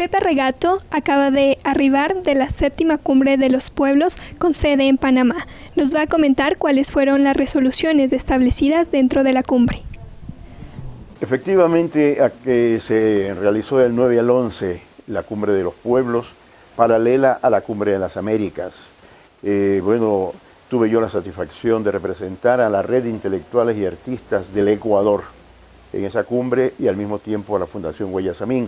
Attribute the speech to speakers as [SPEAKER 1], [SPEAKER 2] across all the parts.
[SPEAKER 1] Pepe Regato acaba de arribar de la 7ª Cumbre de los Pueblos con sede en Panamá. Nos va a comentar cuáles fueron las resoluciones establecidas dentro de la cumbre.
[SPEAKER 2] Efectivamente, se realizó del 9 al 11 la Cumbre de los Pueblos, paralela a la Cumbre de las Américas. Tuve yo la satisfacción de representar a la red de intelectuales y artistas del Ecuador en esa cumbre y al mismo tiempo a la Fundación Guayasamín.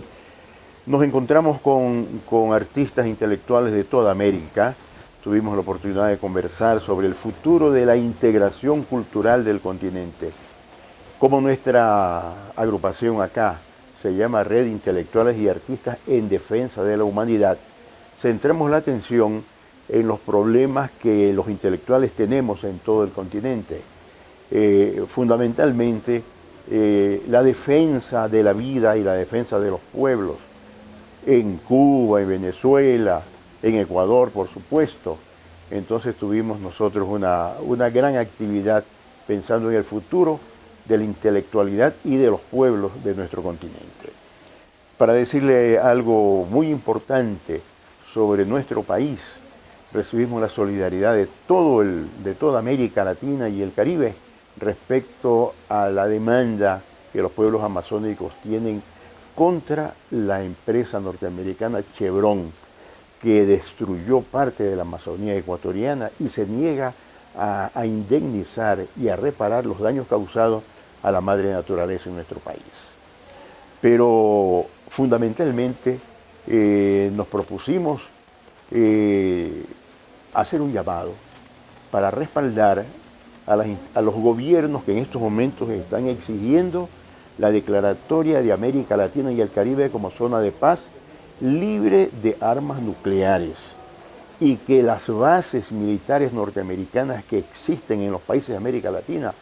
[SPEAKER 2] Nos encontramos con artistas intelectuales de toda América. Tuvimos la oportunidad de conversar sobre el futuro de la integración cultural del continente. Como nuestra agrupación acá se llama Red de Intelectuales y Artistas en Defensa de la Humanidad, centramos la atención en los problemas que los intelectuales tenemos en todo el continente. Fundamentalmente, la defensa de la vida y la defensa de los pueblos, en Cuba, en Venezuela, en Ecuador, por supuesto. Entonces tuvimos nosotros una gran actividad pensando en el futuro de la intelectualidad y de los pueblos de nuestro continente. Para decirle algo muy importante sobre nuestro país, recibimos la solidaridad de toda América Latina y el Caribe respecto a la demanda que los pueblos amazónicos tienen contra la empresa norteamericana Chevron, que destruyó parte de la Amazonía ecuatoriana y se niega a indemnizar y a reparar los daños causados a la madre naturaleza en nuestro país. Pero fundamentalmente nos propusimos hacer un llamado para respaldar a los gobiernos que en estos momentos están exigiendo la declaratoria de América Latina y el Caribe como zona de paz libre de armas nucleares y que las bases militares norteamericanas que existen en los países de América Latina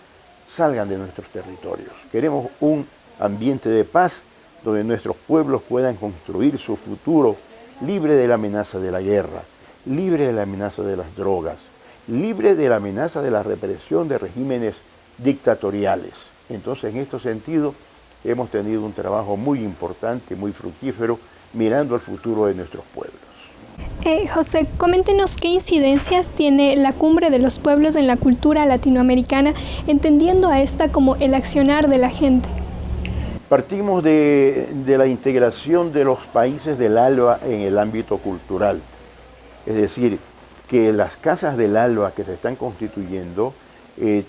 [SPEAKER 2] salgan de nuestros territorios. Queremos un ambiente de paz donde nuestros pueblos puedan construir su futuro libre de la amenaza de la guerra, libre de la amenaza de las drogas, libre de la amenaza de la represión de regímenes dictatoriales. Entonces, en este sentido, hemos tenido un trabajo muy importante, muy fructífero, mirando al futuro de nuestros pueblos.
[SPEAKER 1] José, coméntenos qué incidencias tiene la Cumbre de los Pueblos en la cultura latinoamericana, entendiendo a esta como el accionar de la gente.
[SPEAKER 2] Partimos de la integración de los países del ALBA en el ámbito cultural. Es decir, que las casas del ALBA que se están constituyendo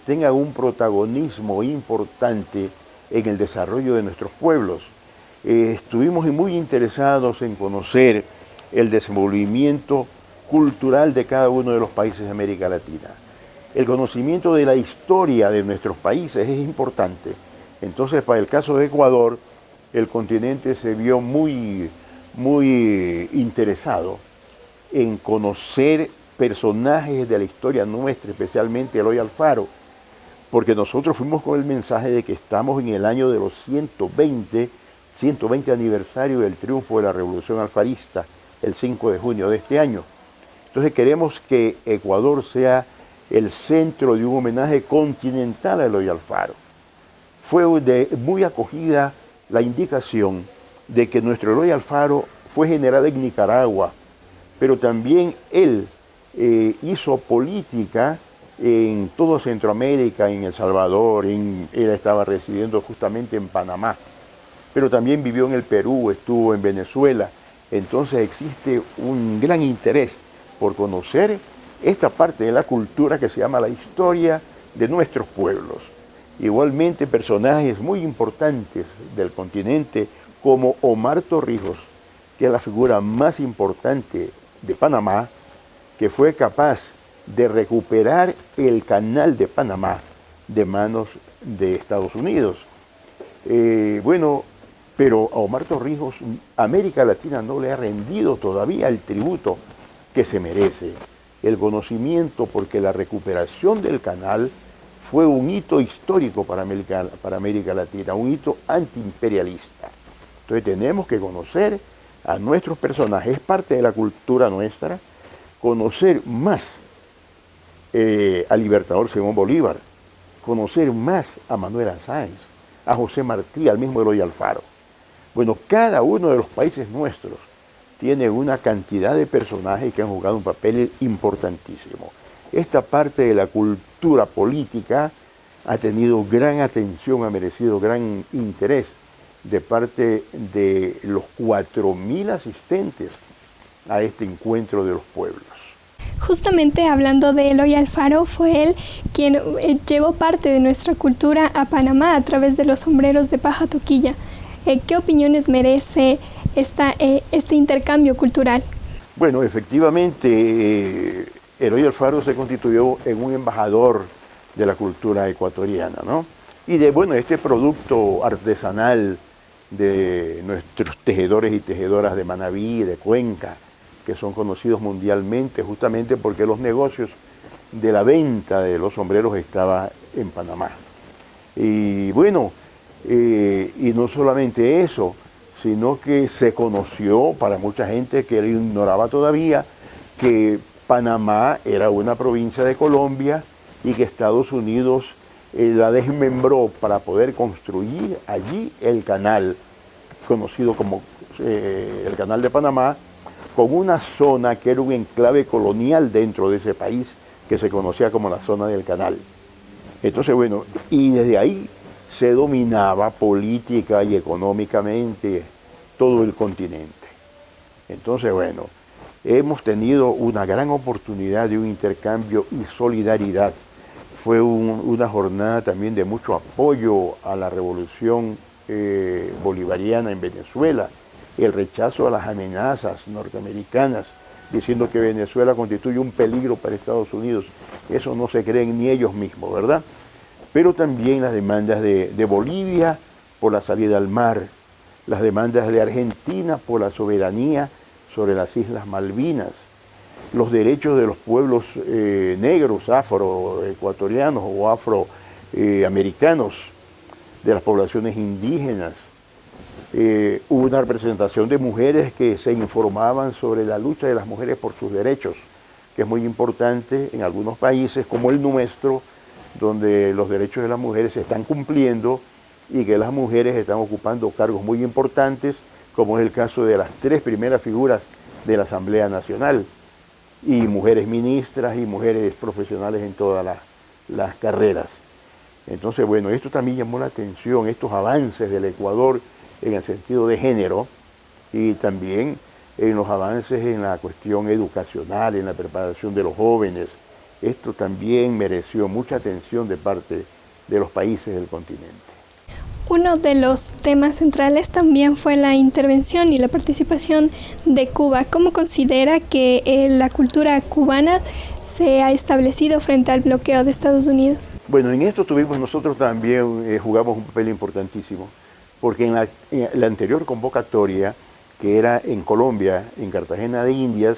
[SPEAKER 2] tengan un protagonismo importante en el desarrollo de nuestros pueblos. Estuvimos muy interesados en conocer el desenvolvimiento cultural de cada uno de los países de América Latina. El conocimiento de la historia de nuestros países es importante. Entonces, para el caso de Ecuador, el continente se vio muy interesado en conocer personajes de la historia nuestra, especialmente Eloy Alfaro, porque nosotros fuimos con el mensaje de que estamos en el año de los 120 aniversario del triunfo de la Revolución Alfarista, el 5 de junio de este año. Entonces queremos que Ecuador sea el centro de un homenaje continental a Eloy Alfaro. Fue muy acogida la indicación de que nuestro Eloy Alfaro fue general en Nicaragua, pero también él hizo política en todo Centroamérica, en El Salvador, él estaba residiendo justamente en Panamá, pero también vivió en el Perú, estuvo en Venezuela. Entonces existe un gran interés por conocer esta parte de la cultura que se llama la historia de nuestros pueblos. Igualmente personajes muy importantes del continente como Omar Torrijos, que es la figura más importante de Panamá, que fue capaz de recuperar el canal de Panamá de manos de Estados Unidos. Pero a Omar Torrijos, América Latina no le ha rendido todavía el tributo que se merece, el conocimiento, porque la recuperación del canal fue un hito histórico para América Latina, un hito antiimperialista. Entonces tenemos que conocer a nuestros personajes, es parte de la cultura nuestra, conocer más al libertador Simón Bolívar, conocer más a Manuel Sáenz, a José Martí, al mismo Eloy Alfaro. Bueno, cada uno de los países nuestros tiene una cantidad de personajes que han jugado un papel importantísimo. Esta parte de la cultura política ha tenido gran atención, ha merecido gran interés de parte de los 4.000 asistentes a este encuentro de los pueblos.
[SPEAKER 1] Justamente hablando de Eloy Alfaro, fue él quien llevó parte de nuestra cultura a Panamá a través de los sombreros de paja toquilla. ¿Qué opiniones merece este intercambio cultural?
[SPEAKER 2] Bueno, efectivamente, Eloy Alfaro se constituyó en un embajador de la cultura ecuatoriana, ¿no? Y de, bueno, este producto artesanal de nuestros tejedores y tejedoras de Manabí, de Cuenca, que son conocidos mundialmente justamente porque los negocios de la venta de los sombreros estaban en Panamá. Y bueno, y no solamente eso, sino que se conoció para mucha gente que ignoraba todavía que Panamá era una provincia de Colombia y que Estados Unidos la desmembró para poder construir allí el canal, conocido como el Canal de Panamá, con una zona que era un enclave colonial dentro de ese país, que se conocía como la zona del canal. Entonces, bueno, y desde ahí se dominaba política y económicamente todo el continente. Entonces, bueno, hemos tenido una gran oportunidad de un intercambio y solidaridad. Fue una jornada también de mucho apoyo a la revolución bolivariana en Venezuela, el rechazo a las amenazas norteamericanas, diciendo que Venezuela constituye un peligro para Estados Unidos. Eso no se creen ni ellos mismos, ¿verdad? Pero también las demandas de Bolivia por la salida al mar, las demandas de Argentina por la soberanía sobre las Islas Malvinas, los derechos de los pueblos negros, afroecuatorianos o afroamericanos, de las poblaciones indígenas. Hubo una representación de mujeres que se informaban sobre la lucha de las mujeres por sus derechos, que es muy importante en algunos países como el nuestro, donde los derechos de las mujeres se están cumpliendo y que las mujeres están ocupando cargos muy importantes, como es el caso de las 3 primeras figuras de la Asamblea Nacional, y mujeres ministras y mujeres profesionales en todas las carreras. Entonces, bueno, esto también llamó la atención, estos avances del Ecuador en el sentido de género y también en los avances en la cuestión educacional, en la preparación de los jóvenes. Esto también mereció mucha atención de parte de los países del continente.
[SPEAKER 1] Uno de los temas centrales también fue la intervención y la participación de Cuba. ¿Cómo considera que la cultura cubana se ha establecido frente al bloqueo de Estados Unidos?
[SPEAKER 2] Bueno, en esto nosotros también jugamos un papel importantísimo, porque en la anterior convocatoria, que era en Colombia, en Cartagena de Indias,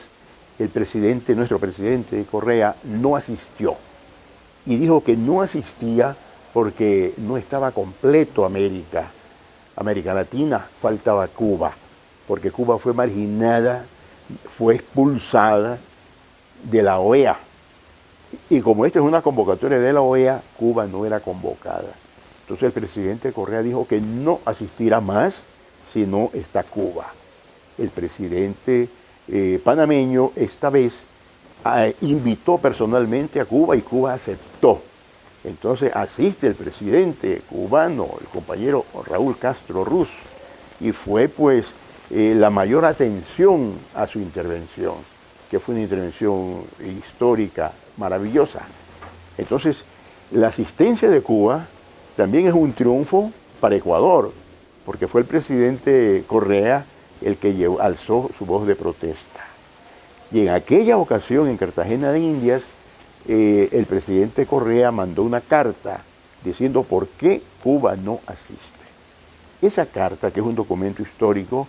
[SPEAKER 2] nuestro presidente Correa, no asistió. Y dijo que no asistía porque no estaba completo América Latina, faltaba Cuba, porque Cuba fue marginada, fue expulsada de la OEA. Y como esta es una convocatoria de la OEA, Cuba no era convocada. Entonces el presidente Correa dijo que no asistirá más si no está Cuba. El presidente panameño esta vez invitó personalmente a Cuba y Cuba aceptó. Entonces asiste el presidente cubano, el compañero Raúl Castro Ruz, y fue pues la mayor atención a su intervención, que fue una intervención histórica maravillosa. Entonces, la asistencia de Cuba también es un triunfo para Ecuador, porque fue el presidente Correa el que alzó su voz de protesta. Y en aquella ocasión, en Cartagena de Indias, el presidente Correa mandó una carta diciendo por qué Cuba no asiste. Esa carta, que es un documento histórico,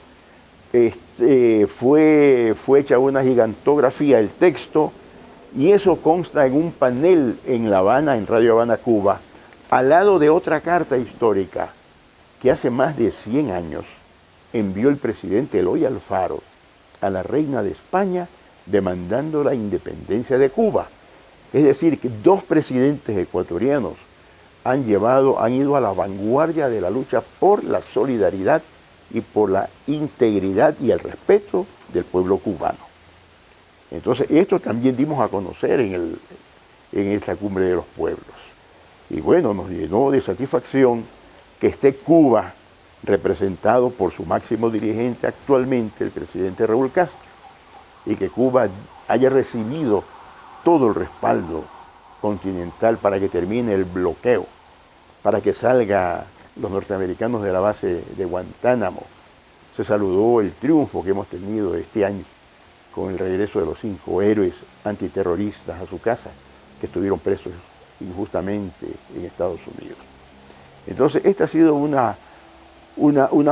[SPEAKER 2] fue hecha una gigantografía del texto, y eso consta en un panel en La Habana, en Radio Habana, Cuba, al lado de otra carta histórica que hace más de 100 años envió el presidente Eloy Alfaro a la reina de España demandando la independencia de Cuba. Es decir, que 2 presidentes ecuatorianos han ido a la vanguardia de la lucha por la solidaridad y por la integridad y el respeto del pueblo cubano. Entonces, esto también dimos a conocer en esta cumbre de los pueblos. Y bueno, nos llenó de satisfacción que esté Cuba representado por su máximo dirigente actualmente, el presidente Raúl Castro, y que Cuba haya recibido todo el respaldo continental para que termine el bloqueo, para que salgan los norteamericanos de la base de Guantánamo. Se saludó el triunfo que hemos tenido este año con el regreso de los 5 héroes antiterroristas a su casa, que estuvieron presos injustamente en Estados Unidos. Entonces, esta ha sido una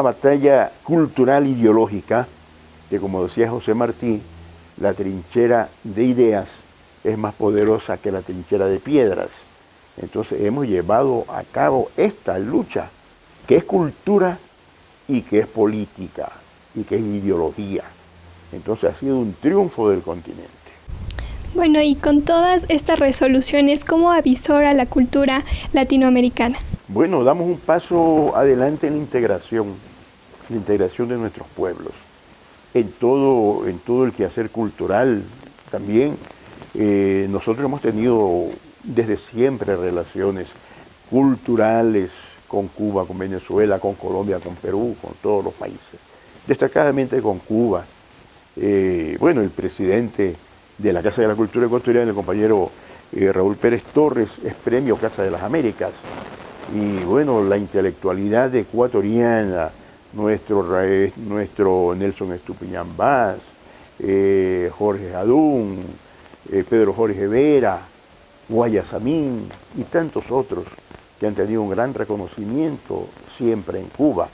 [SPEAKER 2] batalla cultural ideológica que, como decía José Martí, la trinchera de ideas es más poderosa que la trinchera de piedras. Entonces hemos llevado a cabo esta lucha, que es cultura y que es política y que es ideología. Entonces ha sido un triunfo del continente.
[SPEAKER 1] Bueno, y con todas estas resoluciones, ¿cómo avisora la cultura latinoamericana?
[SPEAKER 2] Bueno, damos un paso adelante en la integración de nuestros pueblos, en todo el quehacer cultural también. Nosotros hemos tenido desde siempre relaciones culturales con Cuba, con Venezuela, con Colombia, con Perú, con todos los países, destacadamente con Cuba. Bueno, el presidente de la Casa de la Cultura Ecuatoriana, el compañero Raúl Pérez Torres, es premio Casa de las Américas. Y bueno, la intelectualidad ecuatoriana, nuestro Nelson Estupiñán Vaz, Jorge Jadún, Pedro Jorge Vera, Guayasamín y tantos otros que han tenido un gran reconocimiento siempre en Cuba.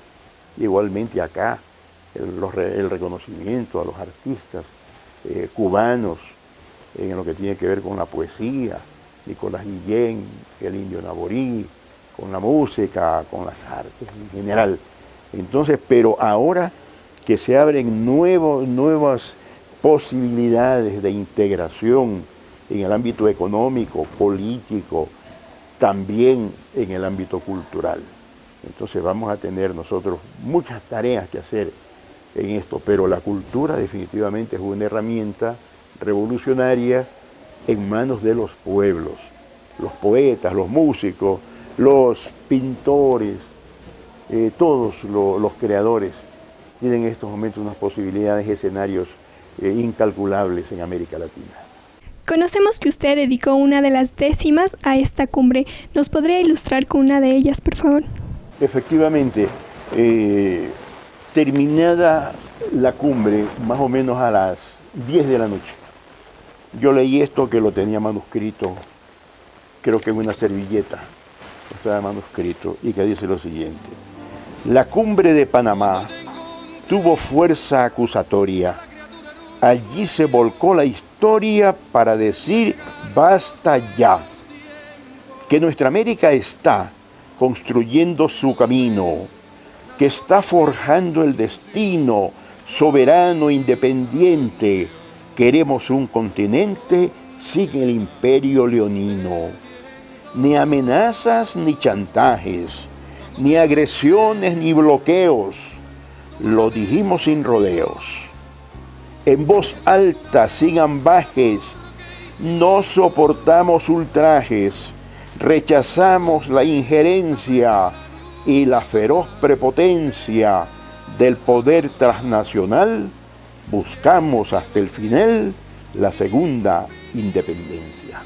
[SPEAKER 2] Igualmente acá, el reconocimiento a los artistas cubanos en lo que tiene que ver con la poesía, Nicolás Guillén, el Indio Naborí, con la música, con las artes en general. Entonces, pero ahora que se abren nuevas posibilidades de integración en el ámbito económico, político, también en el ámbito cultural. Entonces vamos a tener nosotros muchas tareas que hacer en esto, pero la cultura definitivamente es una herramienta revolucionaria en manos de los pueblos, los poetas, los músicos, los pintores, todos los creadores tienen en estos momentos unas posibilidades, escenarios incalculables en América Latina.
[SPEAKER 1] Conocemos que usted dedicó una de las 10º a esta cumbre. ¿Nos podría ilustrar con una de ellas, por favor?
[SPEAKER 2] Efectivamente, terminada la cumbre, más o menos a las 10 de la noche, yo leí esto que lo tenía manuscrito, creo que en una servilleta, estaba manuscrito, y que dice lo siguiente: la cumbre de Panamá tuvo fuerza acusatoria. Allí se volcó la historia para decir basta ya, que nuestra América está construyendo su camino, que está forjando el destino soberano, independiente. Queremos un continente sin el imperio leonino. Ni amenazas ni chantajes, ni agresiones ni bloqueos. Lo dijimos sin rodeos. En voz alta, sin ambajes, no soportamos ultrajes, rechazamos la injerencia y la feroz prepotencia del poder transnacional, buscamos hasta el final la segunda independencia.